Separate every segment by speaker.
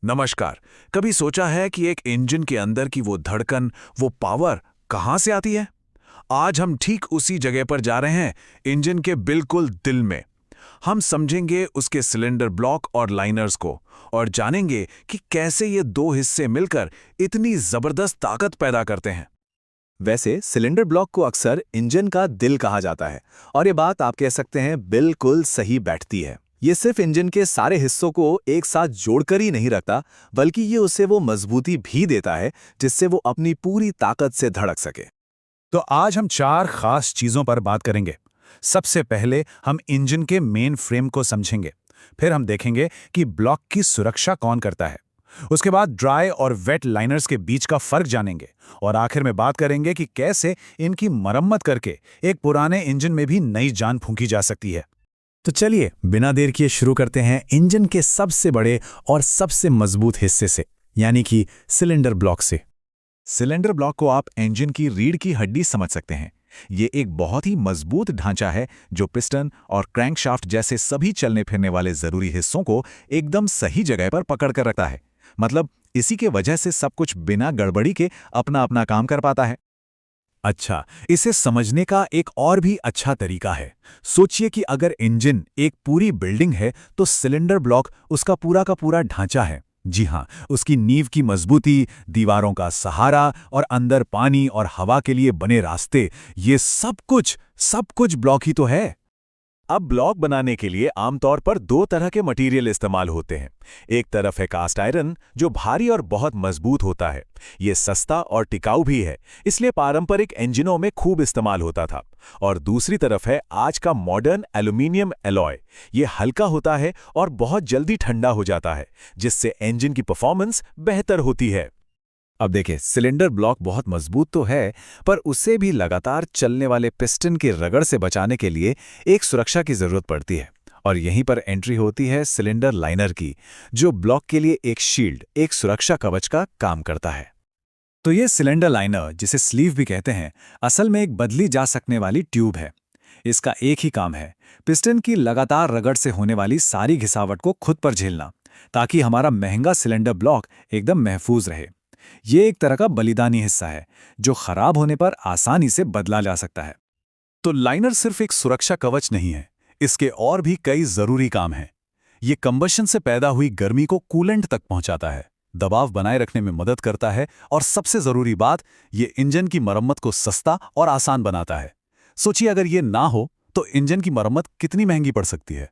Speaker 1: नमस्कार। कभी सोचा है कि एक इंजन के अंदर की वो धड़कन, वो पावर कहाँ से आती है? आज हम ठीक उसी जगह पर जा रहे हैं, इंजन के बिल्कुल दिल में। हम समझेंगे उसके सिलेंडर ब्लॉक और लाइनर्स को और जानेंगे कि कैसे ये दो हिस्से मिलकर इतनी जबरदस्त ताकत पैदा करते हैं।
Speaker 2: वैसे सिलेंडर ब्लॉक को अक्सर इंजन का दिल कहा जाता है और ये बात आप कह सकते हैं बिल्कुल सही बैठती है। ये सिर्फ इंजन के सारे हिस्सों को एक साथ जोड़कर ही नहीं रखता, बल्कि ये उसे वो मजबूती भी देता है जिससे वो अपनी पूरी ताकत से धड़क सके।
Speaker 3: तो आज हम चार खास चीजों पर बात करेंगे। सबसे पहले हम इंजन के मेन फ्रेम को समझेंगे। फिर हम देखेंगे कि ब्लॉक की सुरक्षा कौन करता है। उसके बाद ड्राई और वेट लाइनर्स के बीच का फर्क जानेंगे और आखिर में बात करेंगे कि कैसे इनकी मरम्मत करके एक पुराने इंजन में भी नई जान फूंकी जा सकती है। तो चलिए बिना देर किए शुरू करते हैं इंजन के सबसे बड़े और सबसे मजबूत हिस्से से, यानी कि सिलेंडर ब्लॉक से।
Speaker 4: सिलेंडर ब्लॉक को आप इंजन की रीढ़ की हड्डी समझ सकते हैं। ये एक बहुत ही मजबूत ढांचा है जो पिस्टन और क्रैंकशाफ्ट जैसे सभी चलने फिरने वाले जरूरी हिस्सों को एकदम सही जगह पर पकड़ कर रखता है। मतलब इसी के वजह से सब कुछ बिना गड़बड़ी के अपना अपना काम कर पाता है।
Speaker 3: अच्छा, इसे समझने का एक और भी अच्छा तरीका है। सोचिए कि अगर इंजन एक पूरी बिल्डिंग है तो सिलेंडर ब्लॉक उसका पूरा का पूरा ढांचा है। जी हाँ, उसकी नींव की मजबूती, दीवारों का सहारा और अंदर पानी और हवा के लिए बने रास्ते, ये सब कुछ ब्लॉक ही तो है।
Speaker 4: अब ब्लॉक बनाने के लिए आमतौर पर दो तरह के मटेरियल इस्तेमाल होते हैं। एक तरफ है कास्ट आयरन, जो भारी और बहुत मजबूत होता है। ये सस्ता और टिकाऊ भी है, इसलिए पारंपरिक इंजनों में खूब इस्तेमाल होता था। और दूसरी तरफ है आज का मॉडर्न एल्यूमिनियम एलॉय। ये हल्का होता है और बहुत जल्दी ठंडा हो जाता है, जिससे इंजन की परफॉर्मेंस बेहतर होती है।
Speaker 2: अब देखिए, सिलेंडर ब्लॉक बहुत मजबूत तो है, पर उसे भी लगातार चलने वाले पिस्टन की रगड़ से बचाने के लिए एक सुरक्षा की जरूरत पड़ती है। और यहीं पर एंट्री होती है सिलेंडर लाइनर की, जो ब्लॉक के लिए एक शील्ड, एक सुरक्षा कवच का काम करता है।
Speaker 3: तो ये सिलेंडर लाइनर, जिसे स्लीव भी कहते हैं, असल में एक बदली जा सकने वाली ट्यूब है। इसका एक ही काम है, पिस्टन की लगातार रगड़ से होने वाली सारी घिसावट को खुद पर झेलना, ताकि हमारा महंगा सिलेंडर ब्लॉक एकदम महफूज रहे। ये एक तरह का बलिदानी हिस्सा है जो खराब होने पर आसानी से बदला जा सकता है।
Speaker 1: तो लाइनर सिर्फ एक सुरक्षा कवच नहीं है, इसके और भी कई जरूरी काम हैं। ये कंबशन से पैदा हुई गर्मी को कूलेंट तक पहुंचाता है, दबाव बनाए रखने में मदद करता है और सबसे जरूरी बात, ये इंजन की मरम्मत को सस्ता और आसान बनाता है। सोचिए अगर ये ना हो तो इंजन की मरम्मत कितनी महंगी पड़ सकती है।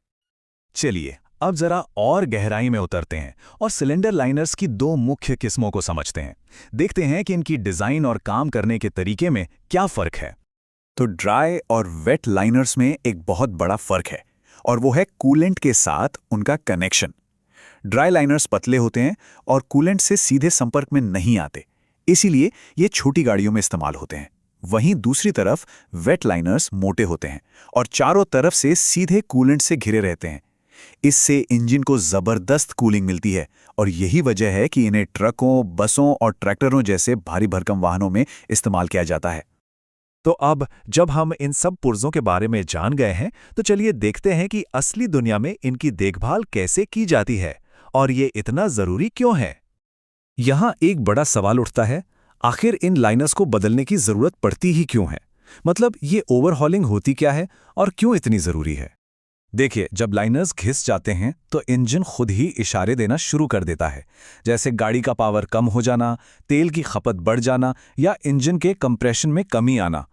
Speaker 1: चलिए अब जरा और गहराई में उतरते हैं और सिलेंडर लाइनर्स की दो मुख्य किस्मों को समझते हैं। देखते हैं कि इनकी डिजाइन और काम करने के तरीके में क्या फर्क है।
Speaker 4: तो ड्राई और वेट लाइनर्स में एक बहुत बड़ा फर्क है, और वो है कूलेंट के साथ उनका कनेक्शन। ड्राई लाइनर्स पतले होते हैं और कूलेंट से सीधे संपर्क में नहीं आते, इसीलिए ये छोटी गाड़ियों में इस्तेमाल होते हैं। वहीं दूसरी तरफ वेट लाइनर्स मोटे होते हैं और चारों तरफ से सीधे कूलेंट से घिरे रहते हैं। इससे इंजन को जबरदस्त कूलिंग मिलती है और यही वजह है कि इन्हें ट्रकों, बसों और ट्रैक्टरों जैसे भारी भरकम वाहनों में इस्तेमाल किया जाता है। तो अब जब हम इन सब पुर्जों के बारे में जान गए हैं, तो चलिए देखते हैं कि असली दुनिया में इनकी देखभाल कैसे की जाती है और ये इतना जरूरी क्यों है।
Speaker 2: यहाँ एक बड़ा सवाल उठता है, आखिर इन लाइनर्स को बदलने की जरूरत पड़ती ही क्यों है? मतलब ये ओवरहॉलिंग होती क्या है और क्यों इतनी जरूरी है?
Speaker 3: देखिए, जब लाइनर्स घिस जाते हैं तो इंजन खुद ही इशारे देना शुरू कर देता है, जैसे गाड़ी का पावर कम हो जाना, तेल की खपत बढ़ जाना या इंजन के कंप्रेशन में कमी आना।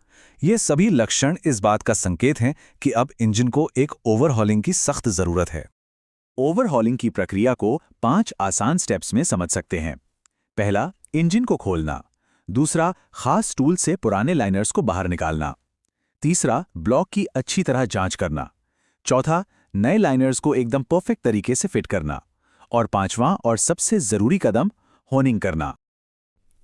Speaker 3: ये सभी लक्षण इस बात का संकेत हैं कि अब इंजन को एक ओवरहॉलिंग की सख्त जरूरत है।
Speaker 4: ओवरहॉलिंग की प्रक्रिया को 5 आसान स्टेप्स में समझ सकते हैं। पहला, इंजन को खोलना। दूसरा, खास टूल से पुराने लाइनर्स को बाहर निकालना। तीसरा, ब्लॉक की अच्छी तरह जांच करना। चौथा, नए लाइनर्स को एकदम परफेक्ट तरीके से फिट करना। और पांचवां और सबसे जरूरी कदम, होनिंग करना।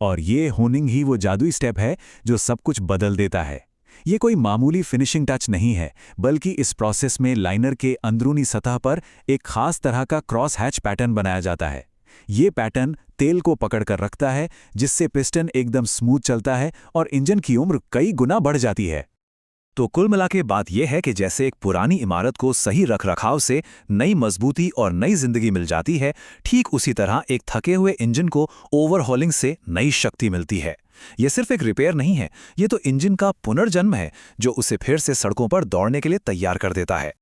Speaker 1: और ये होनिंग ही वो जादुई स्टेप है जो सब कुछ बदल देता है। ये कोई मामूली फिनिशिंग टच नहीं है, बल्कि इस प्रोसेस में लाइनर के अंदरूनी सतह पर एक खास तरह का क्रॉस हैच पैटर्न बनाया जाता है। ये पैटर्न तेल को पकड़कर रखता है, जिससे पिस्टन एकदम स्मूथ चलता है और इंजन की उम्र कई गुना बढ़ जाती है।
Speaker 2: तो कुल मिला के बात यह है कि जैसे एक पुरानी इमारत को सही रखरखाव से नई मजबूती और नई जिंदगी मिल जाती है, ठीक उसी तरह एक थके हुए इंजन को ओवरहॉलिंग से नई शक्ति मिलती है। यह सिर्फ एक रिपेयर नहीं है, ये तो इंजन का पुनर्जन्म है जो उसे फिर से सड़कों पर दौड़ने के लिए तैयार कर देता है।